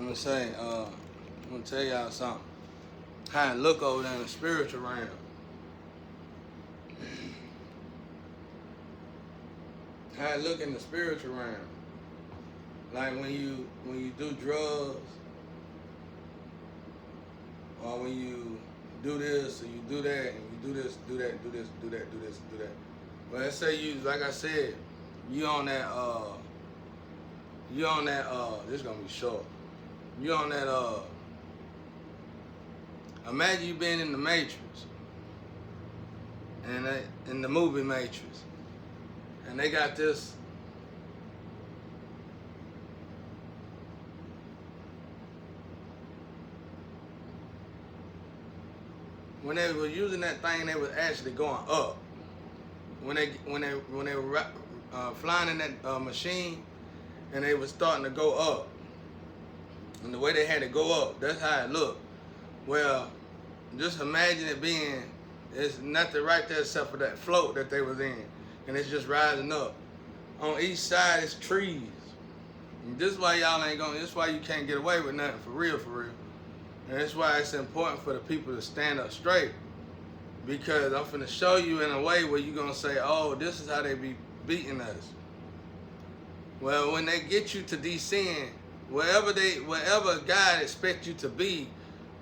I'm gonna tell y'all something. How it look over there in the spiritual realm. How it look in the spiritual realm. Like when you do drugs, or when you do this or you do that, and you do this, do that, do this, do that, do this, do that. But let's say you, like I said, you on that, this is gonna be short. You on that, imagine you being in the Matrix, and in the movie Matrix, and they got this. When they were using that thing, they was actually going up. When they were flying in that machine, and they was starting to go up, and the way they had to go up, that's how it looked. Well, just imagine it being, it's nothing right there except for that float that they was in, and it's just rising up. On each side is trees. And this is why y'all ain't going. This is why you can't get away with nothing for real, for real. And that's why it's important for the people to stand up straight. Because I'm finna show you in a way where you're gonna say, oh, this is how they be beating us. Well, when they get you to descend, wherever God expects you to be,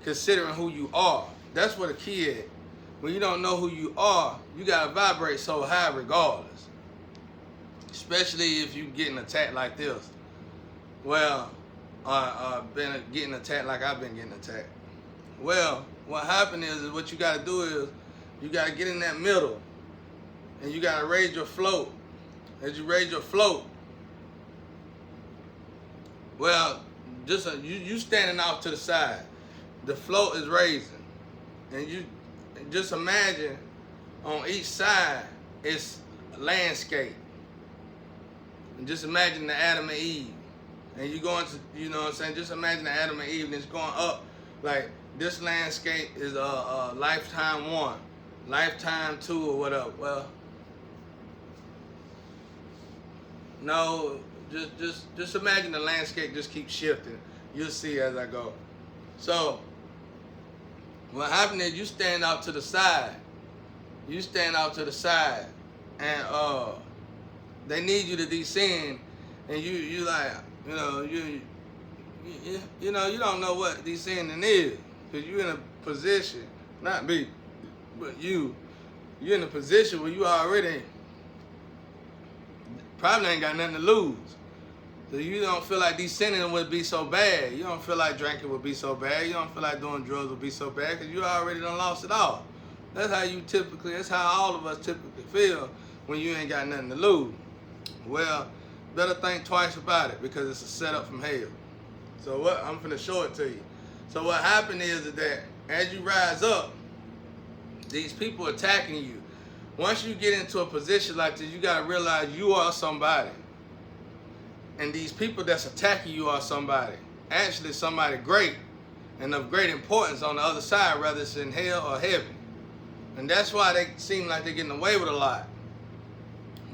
considering who you are, that's what a key is. When you don't know who you are, you gotta vibrate so high regardless. Especially if you getting attacked like this. Well, been getting attacked like I've been getting attacked. Well, what happened is what you gotta do is you gotta get in that middle, and you gotta raise your float. As you raise your float, well, just you standing off to the side, the float is raising, and you just imagine on each side it's a landscape, and just imagine the Adam and Eve. And you're going to, you know what I'm saying, just imagine the Adam and Eve, and it's going up. Like, this landscape is a lifetime 1, lifetime 2, or whatever. Well, no, just imagine the landscape just keeps shifting. You'll see as I go. So, what happened is you stand out to the side. You stand out to the side, and they need you to descend, and you like, you know, you don't know what descending is, because you're in a position, not me, but you're in a position where you already probably ain't got nothing to lose. So you don't feel like descending would be so bad. You don't feel like drinking would be so bad. You don't feel like doing drugs would be so bad, because you already done lost it all. That's how all of us typically feel when you ain't got nothing to lose. Well, better think twice about it, because it's a setup from hell. So what, I'm finna show it to you. So what happened is that as you rise up, these people attacking you. Once you get into a position like this, you gotta realize you are somebody. And these people that's attacking you are somebody. Actually somebody great and of great importance on the other side, whether it's in hell or heaven. And that's why they seem like they're getting away with a lot.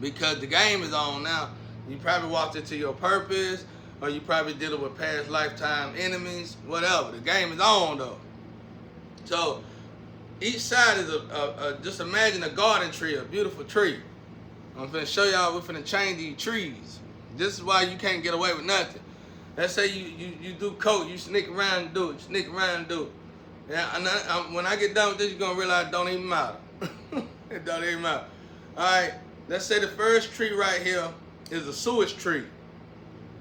Because the game is on now. You probably walked into your purpose, or you probably dealing with past lifetime enemies, whatever. The game is on though. So each side is just imagine a garden tree, a beautiful tree. I'm finna show y'all, we're finna change these trees. This is why you can't get away with nothing. Let's say you do coke, you sneak around and do it, Yeah, and when I get done with this, you're gonna realize it don't even matter. It don't even matter. All right, let's say the first tree right here is a sewage tree.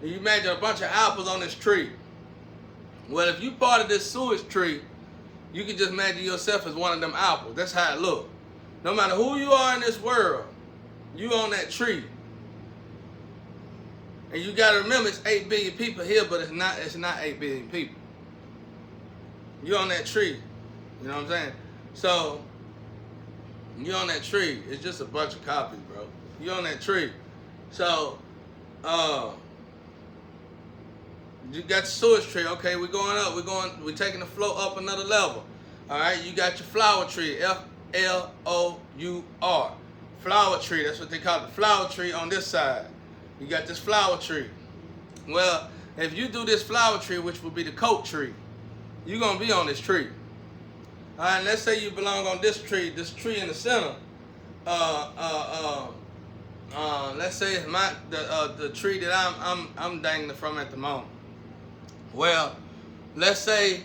And you imagine a bunch of apples on this tree. Well, if you part of this sewage tree, you can just imagine yourself as one of them apples. That's how it look. No matter who you are in this world, you on that tree. And you gotta remember it's 8 billion people here, but it's not 8 billion people. You on that tree. You know what I'm saying? So, you on that tree. It's just a bunch of copies, bro. You on that tree. So, you got the sewage tree. Okay, we're going up. We're taking the flow up another level. All right, you got your flower tree. Flour. Flower tree. That's what they call it. The flower tree on this side. You got this flower tree. Well, if you do this flower tree, which will be the coat tree, you're gonna be on this tree. All right, let's say you belong on this tree in the center. Let's say it's the tree that I'm dangling from at the moment. Well, let's say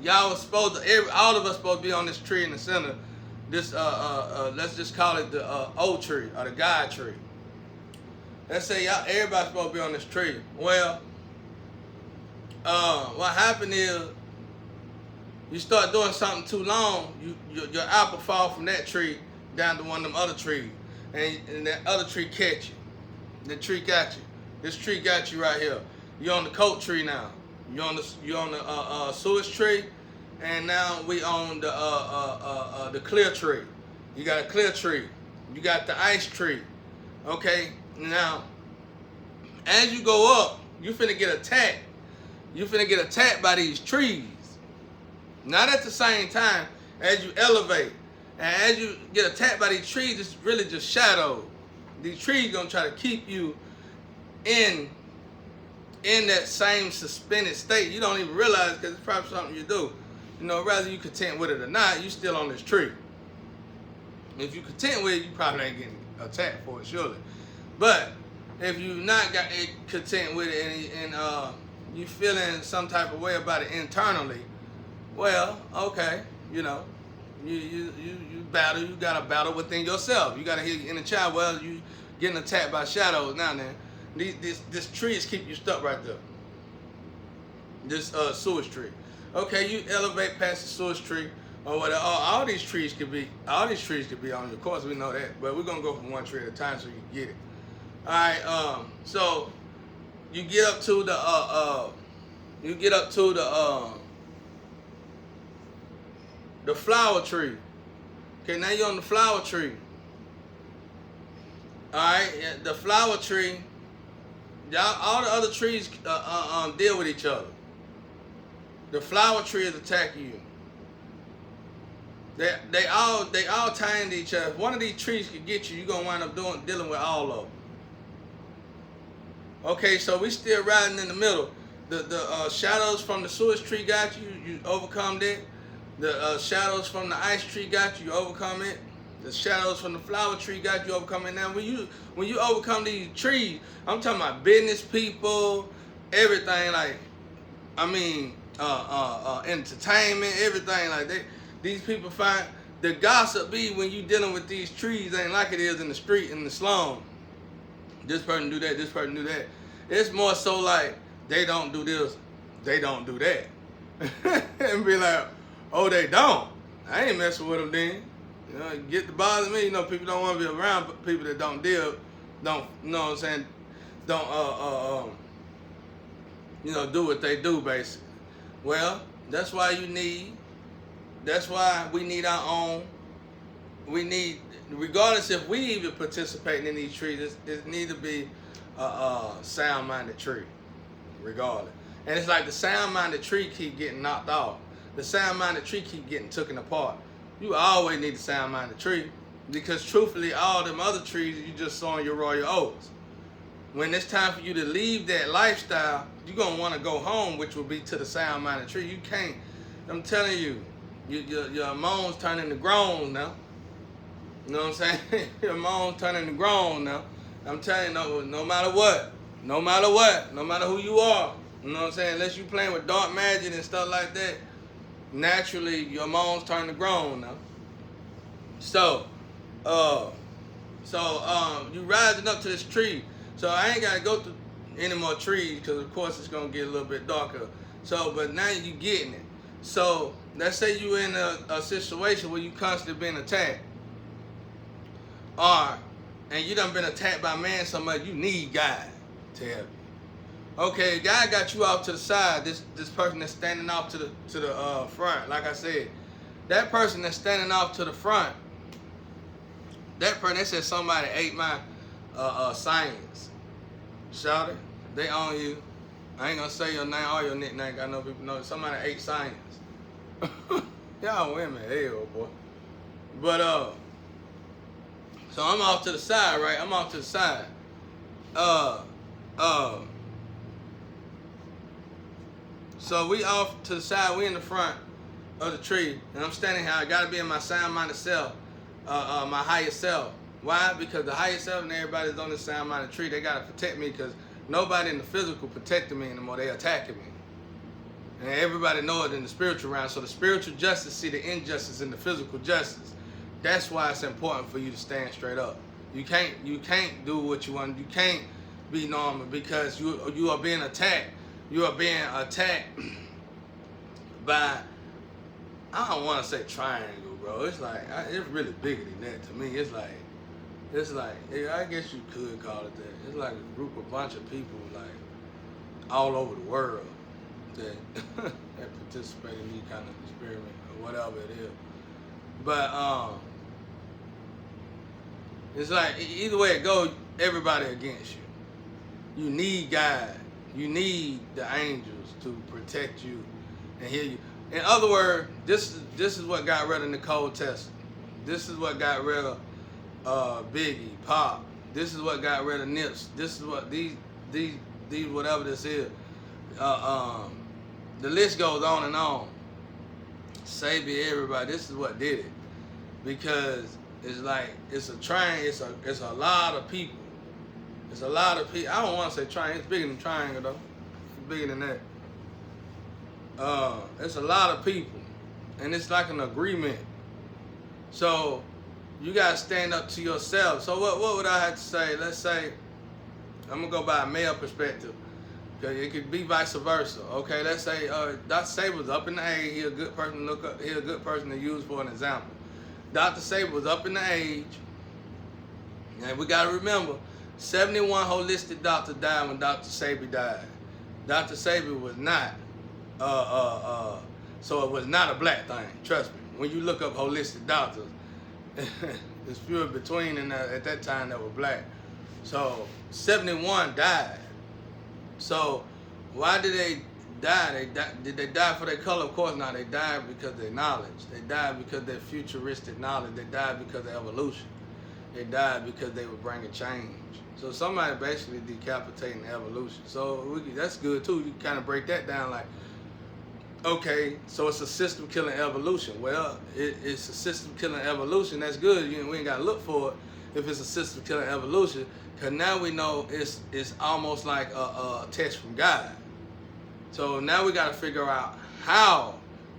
y'all was supposed to, all of us supposed to be on this tree in the center. This let's just call it the old tree or the guide tree. Let's say everybody's supposed to be on this tree. Well, what happened is you start doing something too long, your apple fall from that tree down to one of them other trees, and that other tree catch you. The tree got you. This tree got you right here. You're on the coat tree now. You're on the sewage tree, and now we on the clear tree. You got a clear tree. You got the ice tree. Okay. Now, as you go up, you finna get attacked. You finna get attacked by these trees. Not at the same time as you elevate. And as you get attacked by these trees, it's really just shadows. These trees gonna try to keep you in that same suspended state. You don't even realize because it's probably something you do. You know, whether you content with it or not, you still on this tree. If you content with it, you probably ain't getting attacked for it, surely. But if you not got content with it and you feeling some type of way about it internally, well, okay, you know, you battle. You got to battle within yourself. You got to hear your inner child. Well, you getting attacked by shadows now. Then this tree is keeping you stuck right there. This sewage tree. Okay, you elevate past the sewage tree or whatever. All these trees could be on you. Of course, we know that, but we're gonna go from one tree at a time so you can get it. All right. So you get up to the flower tree. Okay, now you're on the flower tree. All right, the flower tree. All the other trees deal with each other. The flower tree is attacking you. They all tie into each other. If one of these trees could get you, you're gonna wind up dealing with all of them. Okay, so we still riding in the middle. The shadows from the sewage tree got you. You overcome that. The shadows from the ice tree got you. You overcome it. The shadows from the flower tree got you. Overcome it. Now, when you overcome these trees, I'm talking about business people, everything. Like, I mean, entertainment, everything like that. These people find the gossip be when you dealing with these trees ain't like it is in the street, in the slum. This person do that, this person do that. It's more so like they don't do this, they don't do that. And be like, oh, they don't. I ain't messing with them then. You know, get to bother me. You know, people don't want to be around people that don't, you know what I'm saying, don't, you know, do what they do, basically. Well, that's why we need our own. We need, regardless if we even participating in these trees, it need to be a sound-minded tree, regardless. And it's like the sound-minded tree keep getting knocked off. The sound-minded tree keep getting taken apart. You always need a sound-minded tree because truthfully, all them other trees you just saw in your royal oaks. When it's time for you to leave that lifestyle, you're going to want to go home, which will be to the sound-minded tree. You can't, I'm telling you, your moans turn into groans now. You know what I'm saying? Your moans turn into groans now. I'm telling you, no matter what, no matter who you are, you know what I'm saying? Unless you playing with dark magic and stuff like that, naturally your moans turn to groan now. So you rising up to this tree. So I ain't gotta go through any more trees because of course it's gonna get a little bit darker. So, but now you getting it. So let's say you in a situation where you constantly being attacked, and you done been attacked by man so much you need God to help you. Okay, God got you off to the side. This person that's standing off to the front. Like I said, that person that's standing off to the front, that person, they said somebody ate my science. Shout it. They own you. I ain't gonna say your name or your nickname. I know people know somebody ate science. Y'all women, hell boy. But so I'm off to the side, right? I'm off to the side. So we off to the side, we in the front of the tree, and I'm standing here. I gotta be in my sound-minded self, my higher self. Why? Because the higher self and everybody's on the sound-minded tree. They gotta protect me because nobody in the physical protecting me anymore. They attacking me. And everybody know it in the spiritual realm. So the spiritual justice see the injustice in the physical justice. That's why it's important for you to stand straight up. You can't do what you want. You can't be normal because you are being attacked. You are being attacked by, I don't want to say triangle, bro. It's like it's really bigger than that to me. It's like yeah, I guess you could call it that. It's like a group, a bunch of people like all over the world that that participate in these kind of experiment or whatever it is. But it's like either way it goes, everybody against you. You need God. You need the angels to protect you and heal you. In other words, this is what got rid of Nicole Tesla. This is what got rid of Biggie, Pop. This is what got rid of Nips. This is what these whatever this is. The list goes on and on. Sabi, everybody. This is what did it, because it's like it's a train. It's a lot of people. It's a lot of people. I don't want to say triangle. It's bigger than triangle though. It's bigger than that. It's a lot of people, and it's like an agreement. So you gotta stand up to yourself. So what would I have to say? Let's say I'm gonna go by a male perspective. Okay, it could be vice versa. Okay, let's say Dr. Saber's up in the age. He a good person to look up. He a good person to use for an example. Dr. Saber was up in the age, and we gotta remember, 71 holistic doctors died when Dr. Saber died. Dr. Saber was not, so it was not a black thing. Trust me. When you look up holistic doctors, there's few between and at that time that were black. So 71 died. So why did they die? Did they die for their color? Of course not. They died because of their knowledge. They died because of their futuristic knowledge. They died because of evolution. They died because they were bringing change. So somebody basically decapitating evolution. So that's good too. You kind of break that down like, okay, so it's a system killing evolution. Well, it's a system killing evolution. That's good. We ain't got to look for it if it's a system killing evolution, because now we know it's almost like a test from God. So now we got to figure out how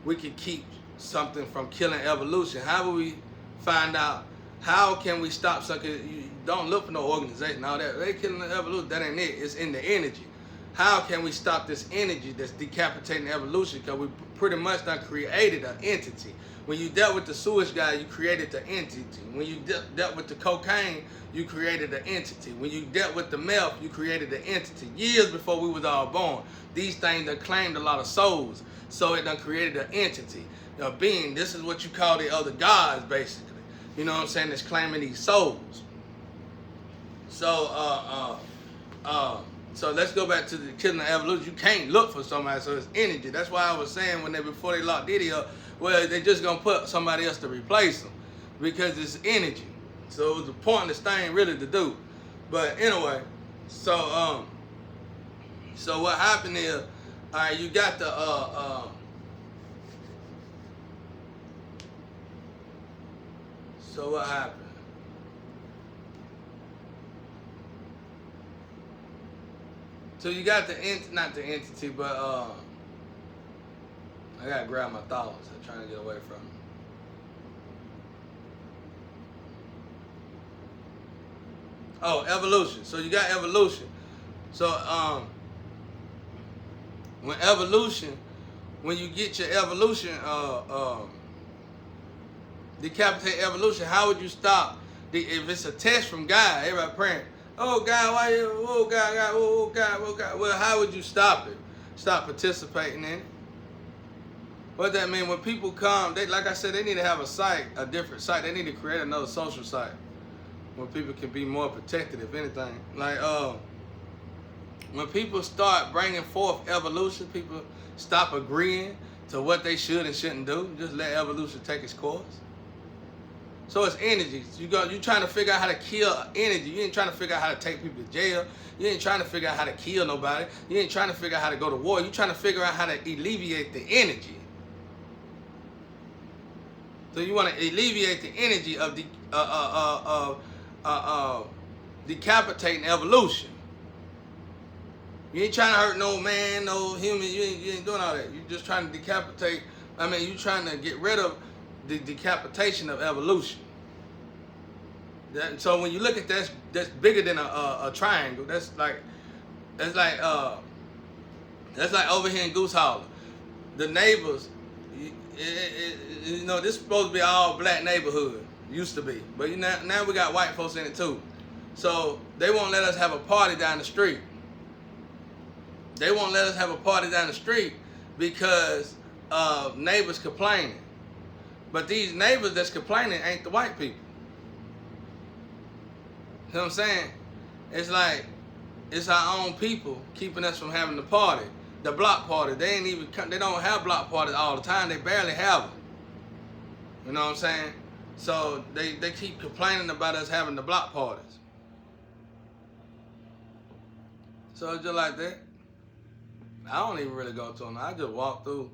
we can keep something from killing evolution. How will we find out? How can we stop something? You don't look for no organization. All that they killing the evolution. That ain't it. It's in the energy. How can we stop this energy that's decapitating evolution? Because we pretty much done created an entity. When you dealt with the sewage guy, you created the entity. When you dealt with the cocaine, you created an entity. When you dealt with the meth, you created an entity. Years before we was all born, these things done claimed a lot of souls. So it done created an entity, a being. This is what you call the other gods, basically. You know what I'm saying? That's claiming these souls. So, so let's go back to the killing of evolution. You can't look for somebody, so it's energy. That's why I was saying before they locked Diddy up, well, they just gonna put somebody else to replace them because it's energy. So it was a pointless thing really to do. But anyway, so what happened is, all right, you got the so what happened? So you got not the entity, but I gotta grab my thoughts. I'm trying to get away from it. Oh, evolution. So you got evolution. So when you get your evolution, decapitate evolution, how would you stop? If it's a test from God, everybody praying, oh God, why you? Oh God, God, oh God, oh God. Well, how would you stop it? Stop participating in it. What that mean? When people come, like I said, they need to have a different site. They need to create another social site where people can be more protected, if anything. Like when people start bringing forth evolution, people stop agreeing to what they should and shouldn't do. Just let evolution take its course. So it's energy. You trying to figure out how to kill energy. You ain't trying to figure out how to take people to jail. You ain't trying to figure out how to kill nobody. You ain't trying to figure out how to go to war. You trying to figure out how to alleviate the energy. So you want to alleviate the energy of decapitating evolution. You ain't trying to hurt no man, no human. You ain't doing all that. You just trying to decapitate. You trying to get rid of the decapitation of evolution. So when you look at that, that's bigger than a triangle. That's like over here in Goose Hollow. The neighbors, you know, this is supposed to be all black neighborhood. Used to be, but now we got white folks in it too. So they won't let us have a party down the street. They won't let us have a party down the street because of neighbors complaining. But these neighbors that's complaining ain't the white people. You know what I'm saying? It's like, it's our own people keeping us from having the party. The block party, they don't have block parties all the time. They barely have them. You know what I'm saying? So they keep complaining about us having the block parties. So it's just like that. I don't even really go to them. I just walk through.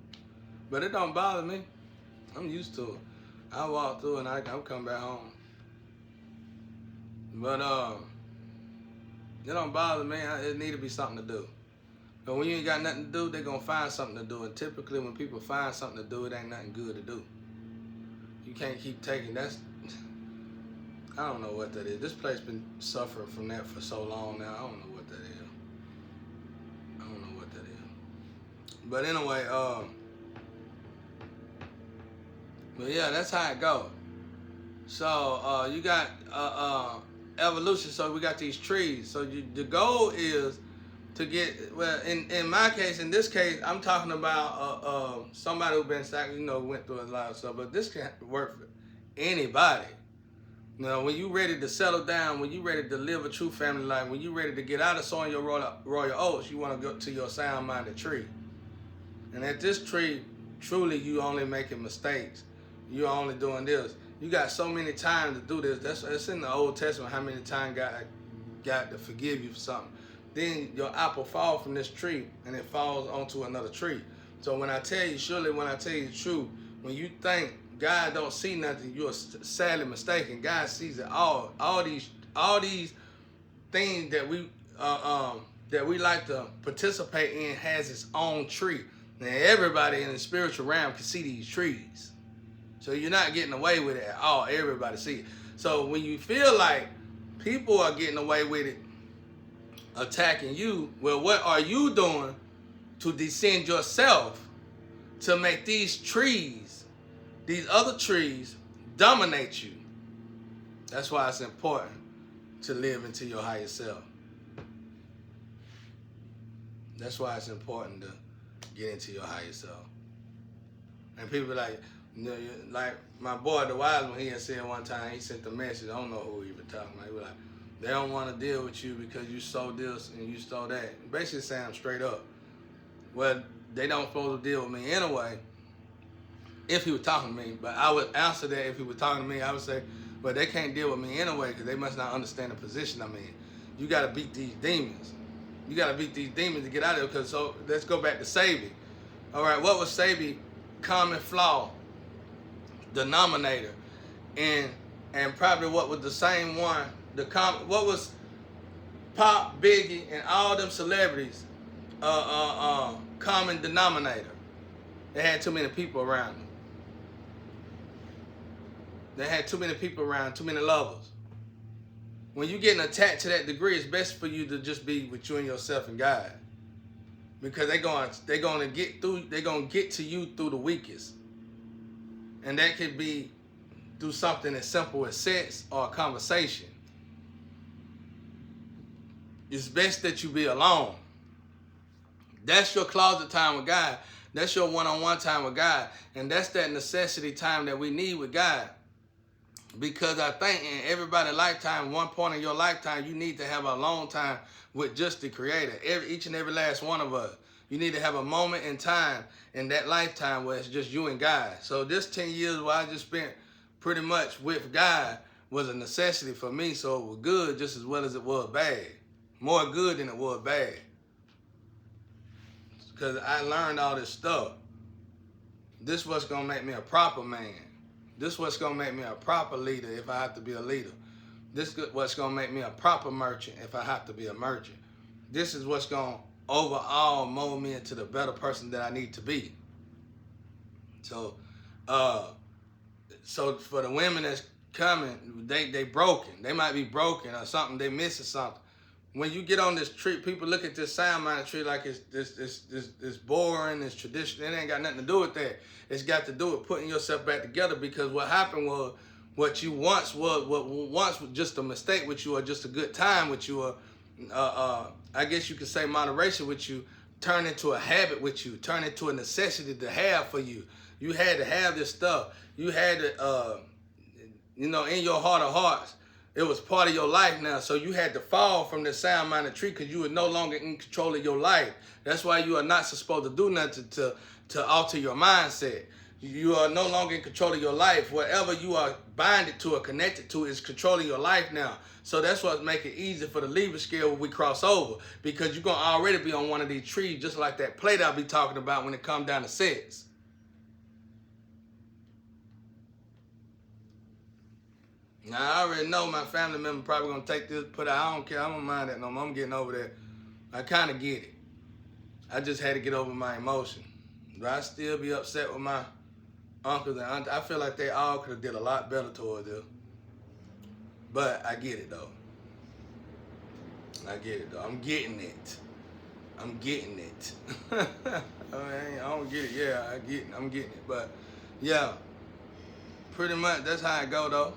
But it don't bother me. I'm used to it. I walk through and I come back home. But it don't bother me. It need to be something to do. But when you ain't got nothing to do, they're going to find something to do. And typically when people find something to do, it ain't nothing good to do. You can't keep taking, I don't know what that is. This place been suffering from that for so long now. I don't know what that is. But anyway, but yeah, that's how it goes. So you got evolution. So we got these trees. So the goal is to get, well, in my case, in this case, I'm talking about somebody who been, went through a lot of stuff. But this can work for anybody. You know, when you ready to settle down, when you ready to live a true family life, when you ready to get out of sowing your royal oats, you want to go to your sound-minded tree. And at this tree, truly, you only making mistakes. You only doing this. You got so many times to do this. That's in the Old Testament, how many times God got to forgive you for something. Then your apple falls from this tree, and it falls onto another tree. So when I tell you, surely when I tell you the truth, when you think God don't see nothing, you're sadly mistaken. God sees it all. All these things that we like to participate in has its own tree. Now everybody in the spiritual realm can see these trees. So you're not getting away with it at all. Everybody see it. So when you feel like people are getting away with it, attacking you, well, what are you doing to descend yourself to make these trees, these other trees, dominate you? That's why it's important to live into your higher self. That's why it's important to get into your higher self. And people like, like my boy, the wise one, he had said one time, he sent the message, I don't know who he was talking about, he was like, they don't want to deal with you because you sold this and you sold that. Basically saying straight up, well, they don't supposed to deal with me anyway, if he was talking to me. But I would answer that if he was talking to me, I would say, but they can't deal with me anyway because they must not understand the position I'm in. You got to beat these demons. You got to beat these demons to get out of it. Because so let's go back to Sabi. All right, what was Sabi's common flaw? Denominator. And probably what was the same one, what was Pop, Biggie, and all them celebrities common denominator? They had too many people around them. They had too many people around, too many lovers. When you're getting attached to that degree, it's best for you to just be with you and yourself and God. Because they're gonna get to you through the weakest. And that could be through something as simple as sex or a conversation. It's best that you be alone. That's your closet time with God. That's your one-on-one time with God. And that's that necessity time that we need with God. Because I think in everybody's lifetime, one point in your lifetime, you need to have a long time with just the Creator. Each and every last one of us. You need to have a moment in time in that lifetime where it's just you and God. So this 10 years where I just spent pretty much with God was a necessity for me, so it was good just as well as it was bad. More good than it was bad. Because I learned all this stuff. This what's going to make me a proper man. This what's going to make me a proper leader if I have to be a leader. This is what's going to make me a proper merchant if I have to be a merchant. This is what's going to overall mold me into the better person that I need to be. So, so for the women that's coming, they broken. They might be broken or something. They missing something. When you get on this tree, people look at this sound-minded tree like it's this boring, it's traditional. It ain't got nothing to do with that. It's got to do with putting yourself back together, because what happened was what you once was, what once was just a mistake with you or just a good time with you, or I guess you could say moderation with you, turned into a habit with you, turned into a necessity to have for you. You had to have this stuff. You had to, you know, in your heart of hearts, it was part of your life now. So you had to fall from the sound-minded tree because you were no longer in control of your life. That's why you are not supposed to do nothing to alter your mindset. You are no longer in control of your life. Whatever you are binded to or connected to is controlling your life now. So that's what's making it easy for the Libra scale when we cross over, because you're going to already be on one of these trees, just like that plate I'll be talking about when it comes down to sex. Now, I already know my family member probably going to take this, put it, I don't care, I don't mind that no more. I'm getting over that. I kind of get it. I just had to get over my emotion. But I still be upset with my uncles and aunts. I feel like they all could have did a lot better towards this. But I get it, though. I get it, though. I'm getting it. I'm getting it. I don't get it. Yeah, I'm getting it. But, yeah, pretty much that's how it go, though.